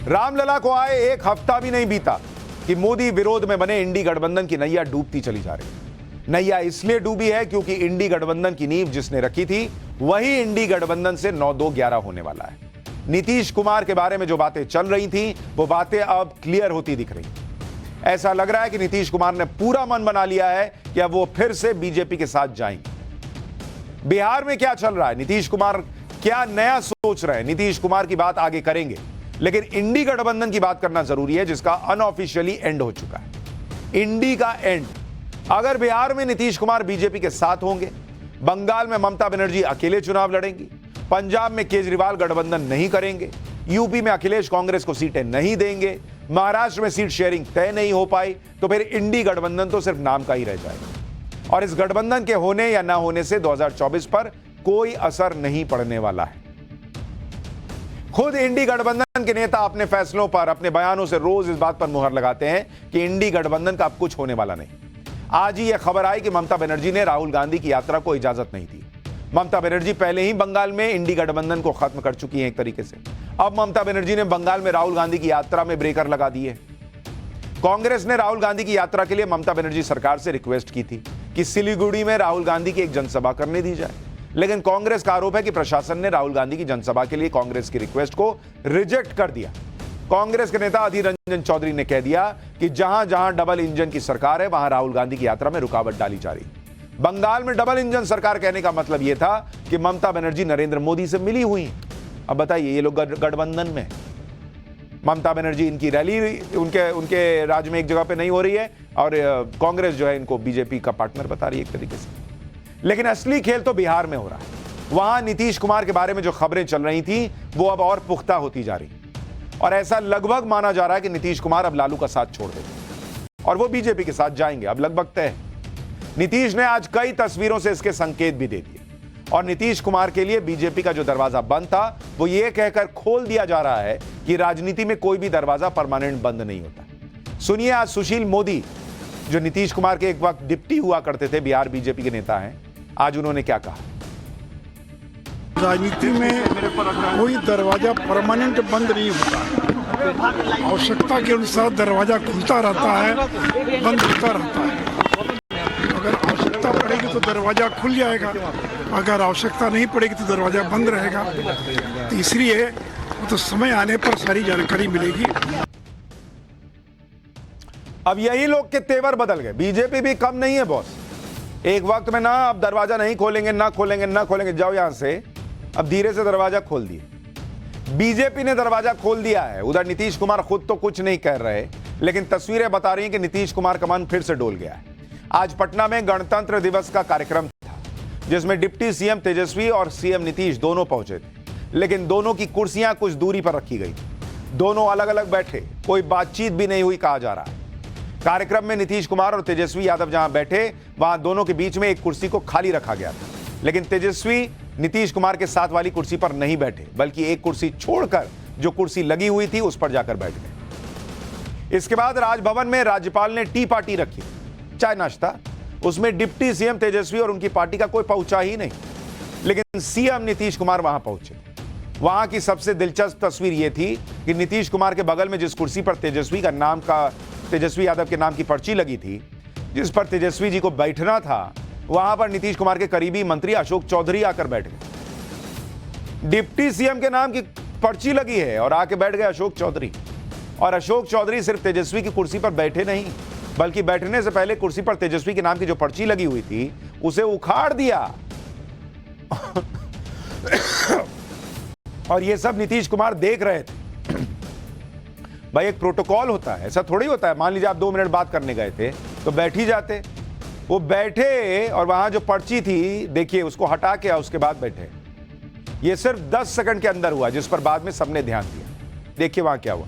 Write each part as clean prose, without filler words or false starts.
रामलला को आए एक हफ्ता भी नहीं बीता कि मोदी विरोध में बने इंडी गठबंधन की नैया डूबती चली जा रही है। नैया इसलिए डूबी है क्योंकि इंडी गठबंधन की नींव जिसने रखी थी वही इंडी गठबंधन से 9-2-11 होने वाला है। नीतीश कुमार के बारे में जो बातें चल रही थी वो बातें अब क्लियर होती दिख रही। ऐसा लग रहा है कि नीतीश कुमार ने पूरा मन बना लिया है कि अब वो फिर से बीजेपी के साथ जाएंगे। बिहार में क्या चल रहा है, नीतीश कुमार क्या नया सोच रहे हैं, नीतीश कुमार की बात आगे करेंगे, लेकिन इंडी गठबंधन की बात करना जरूरी है जिसका अनऑफिशियली एंड हो चुका है। इंडी का एंड, अगर बिहार में नीतीश कुमार बीजेपी के साथ होंगे, बंगाल में ममता बनर्जी अकेले चुनाव लड़ेंगी, पंजाब में केजरीवाल गठबंधन नहीं करेंगे, यूपी में अखिलेश कांग्रेस को सीटें नहीं देंगे, महाराष्ट्र में सीट शेयरिंग तय नहीं हो पाई, तो फिर इंडी गठबंधन तो सिर्फ नाम का ही रह जाएगा और इस गठबंधन के होने या ना होने से 2024 पर कोई असर नहीं पड़ने वाला है। खुद इंडी गठबंधन के नेता अपने फैसलों पर, अपने बयानों से रोज इस बात पर मुहर लगाते हैं कि इंडी गठबंधन का अब कुछ होने वाला नहीं। आज ही यह खबर आई कि ममता बनर्जी ने राहुल गांधी की यात्रा को इजाजत नहीं दी। ममता बनर्जी पहले ही बंगाल में इंडी गठबंधन को खत्म कर चुकी हैं एक तरीके से। अब ममता बनर्जी ने बंगाल में राहुल गांधी की यात्रा में ब्रेकर लगा दिए। कांग्रेस ने राहुल गांधी की यात्रा के लिए ममता बनर्जी सरकार से रिक्वेस्ट की थी कि सिलीगुड़ी में राहुल गांधी की एक जनसभा करने दी जाए, लेकिन कांग्रेस का आरोप है कि प्रशासन ने राहुल गांधी की जनसभा के लिए कांग्रेस की रिक्वेस्ट को रिजेक्ट कर दिया। कांग्रेस के नेता अधीर रंजन चौधरी ने कह दिया कि जहां जहां डबल इंजन की सरकार है वहां राहुल गांधी की यात्रा में रुकावट डाली जा रही। बंगाल में डबल इंजन सरकार कहने का मतलब यह था कि ममता बनर्जी नरेंद्र मोदी से मिली हुई। अब बताइए, ये लोग गठबंधन में, ममता बनर्जी इनकी रैली उनके राज्य में एक जगह पे नहीं हो रही है और कांग्रेस जो है इनको बीजेपी का पार्टनर बता रही है एक तरीके से। लेकिन असली खेल तो बिहार में हो रहा है। वहां नीतीश कुमार के बारे में जो खबरें चल रही थी वो अब और पुख्ता होती जा रही और ऐसा लगभग माना जा रहा है कि नीतीश कुमार अब लालू का साथ छोड़ देंगे और वो बीजेपी के साथ जाएंगे। अब लगभग तय है। नीतीश ने आज कई तस्वीरों से इसके संकेत भी दे दिए और नीतीश कुमार के लिए बीजेपी का जो दरवाजा बंद था वो ये कहकर खोल दिया जा रहा है कि राजनीति में कोई भी दरवाजा परमानेंट बंद नहीं होता। सुनिए आज सुशील मोदी, जो नीतीश कुमार के एक वक्त डिप्टी हुआ करते थे, बिहार बीजेपी के नेता हैं, आज उन्होंने क्या कहा। राजनीति में कोई दरवाजा परमानेंट बंद नहीं होता, आवश्यकता के अनुसार दरवाजा खुलता रहता है, बंद होता रहता है। अगर आवश्यकता पड़ेगी तो दरवाजा खुल जाएगा, अगर आवश्यकता नहीं पड़ेगी तो दरवाजा बंद रहेगा। तो इसलिए तो समय आने पर सारी जानकारी मिलेगी। अब यही लोग के तेवर बदल गए। बीजेपी भी कम नहीं है बॉस। एक वक्त में ना अब दरवाजा नहीं खोलेंगे, ना खोलेंगे, ना खोलेंगे, जाओ यहां से। अब धीरे से दरवाजा खोल दिए। बीजेपी ने दरवाजा खोल दिया है। उधर नीतीश कुमार खुद तो कुछ नहीं कह रहे, लेकिन तस्वीरें बता रही हैं कि नीतीश कुमार का मन फिर से डोल गया है। आज पटना में गणतंत्र दिवस का कार्यक्रम था जिसमें डिप्टी सीएम तेजस्वी और सीएम नीतीश दोनों पहुंचे थे, लेकिन दोनों की कुर्सियां कुछ दूरी पर रखी गई। दोनों अलग अलग बैठे, कोई बातचीत भी नहीं हुई कहा जा रहा है। कार्यक्रम में नीतीश कुमार और तेजस्वी यादव जहां बैठे वहां दोनों के बीच में एक कुर्सी को खाली रखा गया था, लेकिन तेजस्वी नीतीश कुमार के साथ वाली कुर्सी पर नहीं बैठे, बल्कि एक कुर्सी छोड़कर जो कुर्सी लगी हुई थी उस पर जाकर बैठ गए। इसके बाद राजभवन में राज्यपाल ने टी पार्टी रखी, चाय नाश्ता। उसमें डिप्टी सीएम तेजस्वी और उनकी पार्टी का कोई पहुंचा ही नहीं, लेकिन सीएम नीतीश कुमार वहां पहुंचे। वहां की सबसे दिलचस्प तस्वीर यह थी कि नीतीश कुमार के बगल में जिस कुर्सी पर तेजस्वी यादव के नाम की पर्ची लगी थी, जिस पर तेजस्वी जी को बैठना था, वहां पर नीतीश कुमार के करीबी मंत्री अशोक चौधरी आकर बैठ गए। डिप्टी सीएम के नाम की पर्ची लगी है और आके बैठ गए अशोक चौधरी। और अशोक चौधरी सिर्फ तेजस्वी की कुर्सी पर बैठे नहीं, बल्कि बैठने से पहले कुर्सी पर तेजस्वी के नाम की जो पर्ची लगी हुई थी उसे उखाड़ दिया। और ये सब नीतीश कुमार देख रहे थे। भाई एक प्रोटोकॉल होता है, ऐसा थोड़ी होता है। मान लीजिए आप 2 मिनट बात करने गए थे तो बैठ ही जाते। वो बैठे और वहां जो पर्ची थी देखिए उसको हटा के उसके बाद बैठे। ये सिर्फ 10 सेकंड के अंदर हुआ, जिस पर बाद में सबने ध्यान दिया। देखिए वहां क्या हुआ।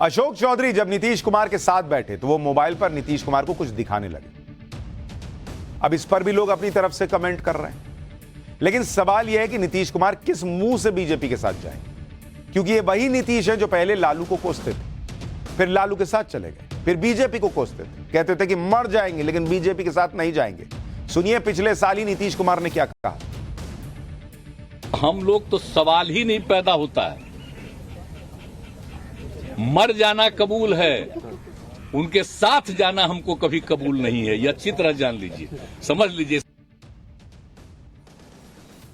अशोक चौधरी जब नीतीश कुमार के साथ बैठे तो वो मोबाइल पर नीतीश कुमार को कुछ दिखाने लगे। अब इस पर भी लोग अपनी तरफ से कमेंट कर रहे हैं। लेकिन सवाल यह है कि नीतीश कुमार किस मुंह से बीजेपी के साथ जाएंगे, क्योंकि ये वही नीतीश है जो पहले लालू को कोसते थे, फिर लालू के साथ चले गए, फिर बीजेपी को कोसते थे, कहते थे कि मर जाएंगे लेकिन बीजेपी के साथ नहीं जाएंगे। सुनिए पिछले साल ही नीतीश कुमार ने क्या कहा। हम लोग तो सवाल ही नहीं पैदा होता है, मर जाना कबूल है, उनके साथ जाना हमको कभी कबूल नहीं है। ये अच्छी तरह जान लीजिए, समझ लीजिए।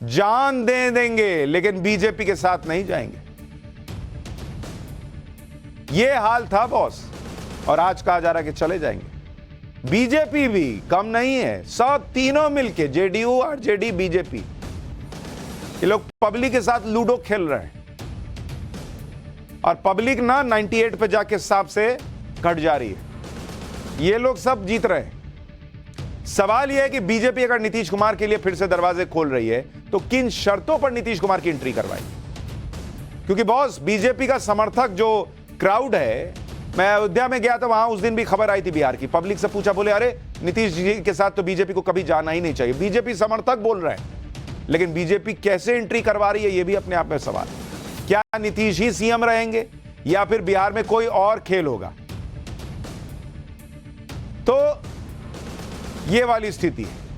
जान दे देंगे लेकिन बीजेपी के साथ नहीं जाएंगे, ये हाल था बॉस। और आज कहा जा रहा है कि चले जाएंगे। बीजेपी भी कम नहीं है, सब तीनों मिलके जेडीयू, आरजेडी, बीजेपी, ये लोग पब्लिक के साथ लूडो खेल रहे हैं और पब्लिक ना 98 पे जाके हिसाब से कट जा रही है। ये लोग सब जीत रहे हैं। सवाल यह है कि बीजेपी अगर नीतीश कुमार के लिए फिर से दरवाजे खोल रही है तो किन शर्तों पर नीतीश कुमार की एंट्री करवाएगी, क्योंकि बॉस बीजेपी का समर्थक जो क्राउड है, मैं अयोध्या में गया था, वहां उस दिन भी खबर आई थी बिहार की, पब्लिक से पूछा, बोले अरे नीतीश जी के साथ तो बीजेपी को कभी जाना ही नहीं चाहिए। बीजेपी समर्थक बोल रहे हैं, लेकिन बीजेपी कैसे एंट्री करवा रही है ये भी अपने आप में सवाल। क्या नीतीश ही सीएम रहेंगे या फिर बिहार में कोई और खेल होगा? तो ये वाली स्थिति है।